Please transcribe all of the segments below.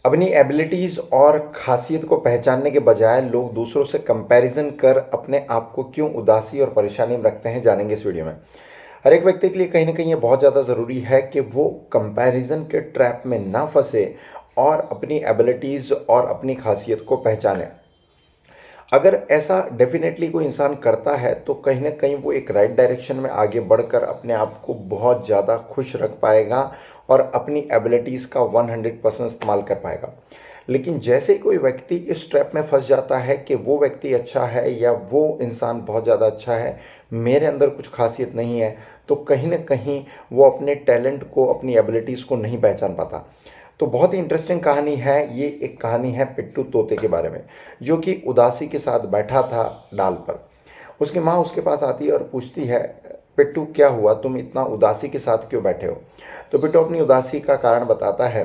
अपनी एबिलिटीज़ और ख़ासियत को पहचानने के बजाय लोग दूसरों से कंपैरिजन कर अपने आप को क्यों उदासी और परेशानी में रखते हैं, जानेंगे इस वीडियो में। हर एक व्यक्ति के लिए कहीं न कहीं ये बहुत ज़्यादा ज़रूरी है कि वो कंपैरिजन के ट्रैप में ना फँसे और अपनी एबिलिटीज़ और अपनी ख़ासियत को पहचाने। अगर ऐसा डेफ़िनेटली कोई इंसान करता है तो कहीं न कहीं वो एक राइट डायरेक्शन में आगे बढ़कर अपने आप को बहुत ज़्यादा खुश रख पाएगा और अपनी एबिलिटीज़ का 100% इस्तेमाल कर पाएगा। लेकिन जैसे ही कोई व्यक्ति इस ट्रैप में फँस जाता है कि वो व्यक्ति अच्छा है या वो इंसान बहुत ज़्यादा अच्छा है, मेरे अंदर कुछ ख़ासियत नहीं है, तो कहीं न कहीं वो अपने टैलेंट को, अपनी एबिलिटीज़ को नहीं पहचान पाता। तो बहुत ही इंटरेस्टिंग कहानी है ये। एक कहानी है पिट्टू तोते के बारे में, जो कि उदासी के साथ बैठा था डाल पर। उसकी माँ उसके पास आती है और पूछती है, पिट्टू क्या हुआ, तुम इतना उदासी के साथ क्यों बैठे हो? तो पिट्टू अपनी उदासी का कारण बताता है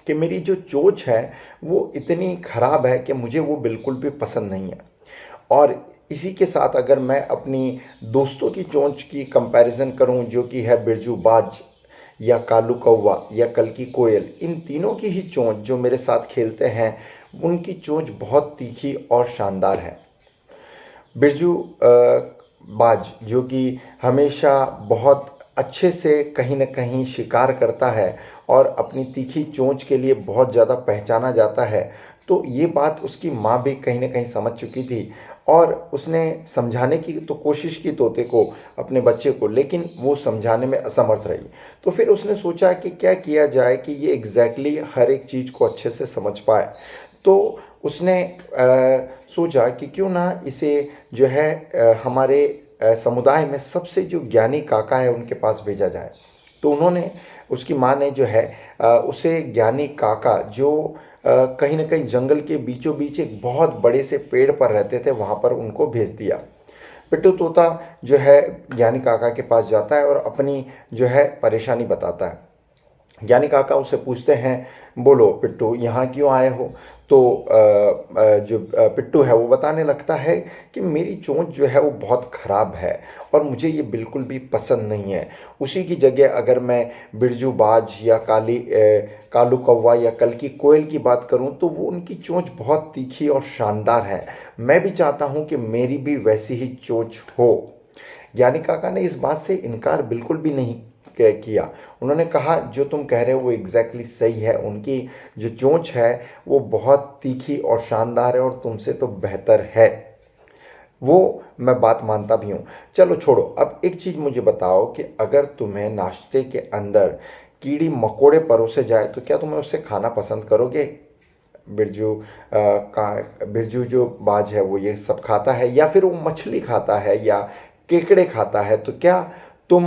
कि मेरी जो चोंच है वो इतनी ख़राब है कि मुझे वो बिल्कुल भी पसंद नहीं है। और इसी के साथ अगर मैं अपनी दोस्तों की चोंच की कंपैरिजन करूं, जो कि है बिरजू बाज या कालू कौवा या कल्की कोयल, इन तीनों की ही चोंच जो मेरे साथ खेलते हैं, उनकी चोंच बहुत तीखी और शानदार है। बिरजू बाज जो कि हमेशा बहुत अच्छे से कहीं न कहीं शिकार करता है और अपनी तीखी चोंच के लिए बहुत ज़्यादा पहचाना जाता है। तो ये बात उसकी माँ भी कहीं न कहीं समझ चुकी थी और उसने समझाने की तो कोशिश की तोते को, अपने बच्चे को, लेकिन वो समझाने में असमर्थ रही। तो फिर उसने सोचा कि क्या किया जाए कि ये एग्ज़ैक्टली हर एक चीज़ को अच्छे से समझ पाए। तो उसने सोचा कि क्यों ना इसे जो है हमारे समुदाय में सबसे जो ज्ञानी काका है उनके पास भेजा जाए। तो उन्होंने, उसकी माँ ने जो है उसे ज्ञानी काका जो कहीं न कहीं जंगल के बीचों बीच एक बहुत बड़े से पेड़ पर रहते थे, वहाँ पर उनको भेज दिया। पिट्ठू तोता जो है ज्ञानी काका के पास जाता है और अपनी जो है परेशानी बताता है। ज्ञानी काका उससे पूछते हैं, बोलो पिट्ठू यहाँ क्यों आए हो? तो जो पिट्ठू है वो बताने लगता है कि मेरी चोंच जो है वो बहुत ख़राब है और मुझे ये बिल्कुल भी पसंद नहीं है। उसी की जगह अगर मैं बिरजू बाज या कालू कौवा या कल्की कोयल की बात करूं तो वो, उनकी चोंच बहुत तीखी और शानदार है। मैं भी चाहता हूं कि मेरी भी वैसी ही चोंच हो। ज्ञानी काका ने इस बात से इनकार बिल्कुल भी नहीं किया। उन्होंने कहा, जो तुम कह रहे हो वो एग्जैक्टली सही है। उनकी जो चोंच है वो बहुत तीखी और शानदार है और तुमसे तो बेहतर है। वो मैं बात मानता भी हूँ। चलो छोड़ो, अब एक चीज़ मुझे बताओ कि अगर तुम्हें नाश्ते के अंदर कीड़ी मकोड़े परोसे जाए तो क्या तुम्हें उससे खाना पसंद करोगे? बिरजू बिरजू जो बाज है वो ये सब खाता है, या फिर वो मछली खाता है या केकड़े खाता है, तो क्या तुम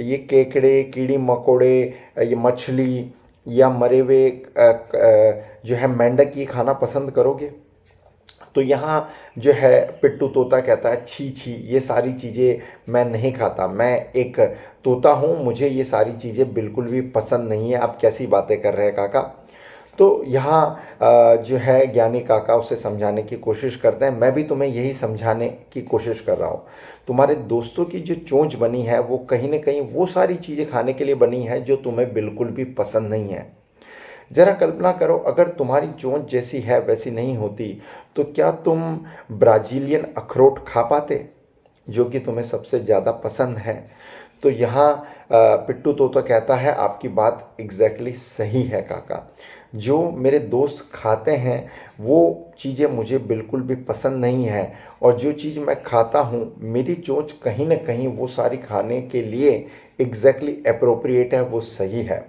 ये केकड़े, कीड़ी मकोड़े, ये मछली या मरे हुए जो है मेंढक, ये खाना पसंद करोगे? तो यहाँ जो है पिट्टू तोता कहता है, छी छी, ये सारी चीज़ें मैं नहीं खाता, मैं एक तोता हूँ, मुझे ये सारी चीज़ें बिल्कुल भी पसंद नहीं है। आप कैसी बातें कर रहे हैं काका? तो यहाँ जो है ज्ञानी काका उसे समझाने की कोशिश करते हैं, मैं भी तुम्हें यही समझाने की कोशिश कर रहा हूँ। तुम्हारे दोस्तों की जो चोंच बनी है वो कहीं न कहीं वो सारी चीज़ें खाने के लिए बनी है जो तुम्हें बिल्कुल भी पसंद नहीं है। ज़रा कल्पना करो, अगर तुम्हारी चोंच जैसी है वैसी नहीं होती तो क्या तुम ब्राज़ीलियन अखरोट खा पाते, जो कि तुम्हें सबसे ज़्यादा पसंद है? तो यहाँ पिट्टू तोता कहता है, आपकी बात एग्जैक्टली सही है काका। जो मेरे दोस्त खाते हैं वो चीज़ें मुझे बिल्कुल भी पसंद नहीं है, और जो चीज़ मैं खाता हूँ मेरी चोंच कहीं न कहीं वो सारी खाने के लिए एग्जैक्टली अप्रोप्रिएट है, वो सही है।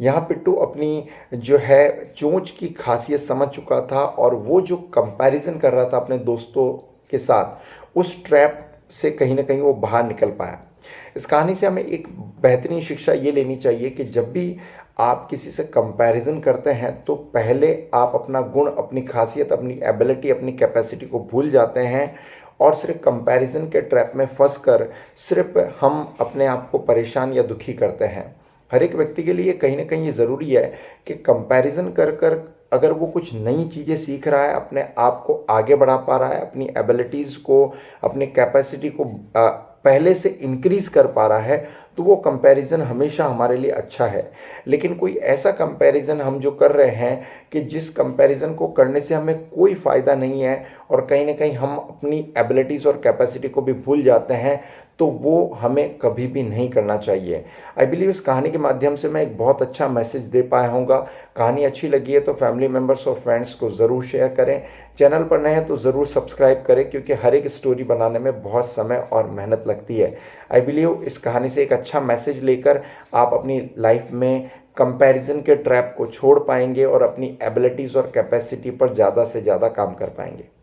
यहाँ पिट्टू अपनी जो है चोंच की खासियत समझ चुका था और वो जो कंपैरिजन कर रहा था अपने दोस्तों के साथ, उस ट्रैप से कहीं न कहीं वो बाहर निकल पाया। इस कहानी से हमें एक बेहतरीन शिक्षा ये लेनी चाहिए कि जब भी आप किसी से कंपैरिजन करते हैं तो पहले आप अपना गुण, अपनी खासियत, अपनी एबिलिटी, अपनी कैपेसिटी को भूल जाते हैं और सिर्फ कंपैरिजन के ट्रैप में फंस कर सिर्फ हम अपने आप को परेशान या दुखी करते हैं। हर एक व्यक्ति के लिए कहीं न कहीं ये ज़रूरी है कि कंपैरिजन कर कर अगर वो कुछ नई चीज़ें सीख रहा है, अपने आप को आगे बढ़ा पा रहा है, अपनी एबिलिटीज़ को, अपनी कैपेसिटी को पहले से इंक्रीज़ कर पा रहा है, तो वो कंपैरिज़न हमेशा हमारे लिए अच्छा है। लेकिन कोई ऐसा कंपैरिज़न हम जो कर रहे हैं कि जिस कंपैरिज़न को करने से हमें कोई फ़ायदा नहीं है और कहीं न कहीं हम अपनी एबिलिटीज़ और कैपेसिटी को भी भूल जाते हैं, तो वो हमें कभी भी नहीं करना चाहिए। आई बिलीव इस कहानी के माध्यम से मैं एक बहुत अच्छा मैसेज दे पाया हूँगा। कहानी अच्छी लगी है तो फैमिली मेंबर्स और फ्रेंड्स को ज़रूर शेयर करें। चैनल पर नए हैं तो ज़रूर सब्सक्राइब करें, क्योंकि हर एक स्टोरी बनाने में बहुत समय और मेहनत लगती है। आई बिलीव इस कहानी से एक अच्छा मैसेज लेकर आप अपनी लाइफ में कंपैरिजन के ट्रैप को छोड़ पाएंगे और अपनी एबिलिटीज़ और कैपेसिटी पर ज़्यादा से ज़्यादा काम कर पाएंगे।